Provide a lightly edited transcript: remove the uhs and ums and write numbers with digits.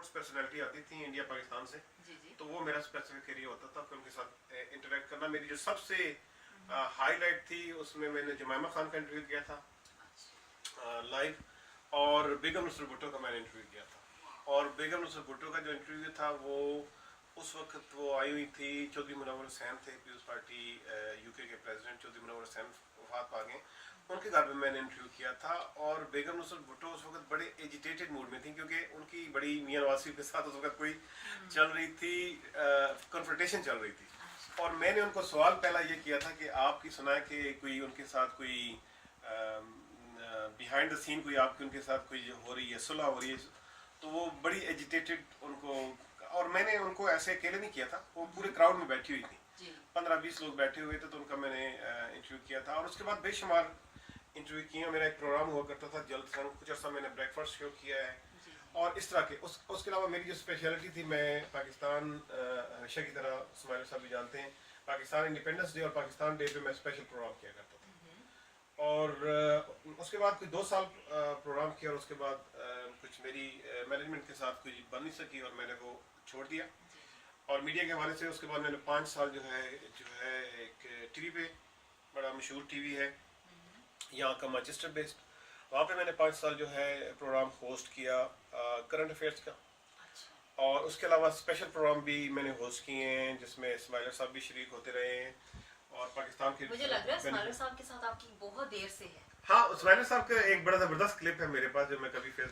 Sports personality आती थी India Pakistan से, तो वो मेरा स्पेसिफिक एरिया होता था कि उनके साथ इंटरेक्ट करना। मेरी जो सबसे हाईलाइट थी उसमें मैंने जमाइमा खान का इंटरव्यू किया था लाइव, और बेगम नुसरत भुट्टो का मैंने इंटरव्यू किया था। और बेगम नुसरत भुट्टो का जो इंटरव्यू था वो उस वक्त वो आई हुई थी, चौधरी मुनव्वर हुसैन थे पीपल्स पार्टी यूके के प्रेसिडेंट, चौधरी मुनव्वर हुसैन वफात पा गए, उनके घर में मैंने इंटरव्यू किया था। और बेगम नुसरत भुट्टो उस वक्त बड़े एजिटेटेड मूड में थी क्योंकि उनकी बड़ी मियां नवाज शरीफ के साथ उस वक्त कोई चल रही थी, कन्फ्रंटेशन चल रही थी। और मैंने उनको सवाल पहला ये किया था कि आपकी सुना है कि कोई उनके साथ कोई बिहाइंड द सीन कोई आपकी उनके साथ कोई हो रही है, सुलह हो रही है, तो वो बड़ी एजिटेटेड उनको, और मैंने उनको ऐसे अकेले नहीं किया था, वो पूरे क्राउड में बैठी हुई थी, 15-20 लोग बैठे हुए थे, तो उनका मैंने इंटरव्यू किया था। और उसके बाद बेशुमार इंटरव्यू किया। मेरा एक प्रोग्राम हुआ करता था जल्द संग, कुछ अर्सा मैंने ब्रेकफास्ट शो किया है, और इस तरह के उसके अलावा मेरी जो स्पेशलिटी थी, मैं पाकिस्तान हमेशा की तरह इस्माइल साहब भी जानते हैं, पाकिस्तान इंडिपेंडेंस डे और पाकिस्तान डे पे मैं स्पेशल प्रोग्राम किया करता था। और उसके बाद कोई 2 साल प्रोग्राम किया, और उसके बाद कुछ मेरी मैनेजमेंट के साथ कुछ बन नहीं सकी और मैंने वो छोड़ दिया। और मीडिया के हवाले से उसके बाद मैंने 5 साल जो है एक टीवी पे, बड़ा मशहूर टीवी है यहाँ का, मैनचेस्टर बेस्ड, वहाँ पे मैंने 5 साल जो है प्रोग्राम होस्ट किया करंट अफेयर्स का। और उसके अलावा स्पेशल प्रोग्राम भी मैंने होस्ट किए हैं जिसमें इस्माइल साहब भी शरीक होते रहे हैं। और पाकिस्तान के, मुझे लग रहा है इस्माइल साहब के साथ आपकी बहुत देर से है। हाँ, इस्माइल साहब का एक बड़ा ज़बरदस्त क्लिप है मेरे पास, जो मैं कभी फेसबुक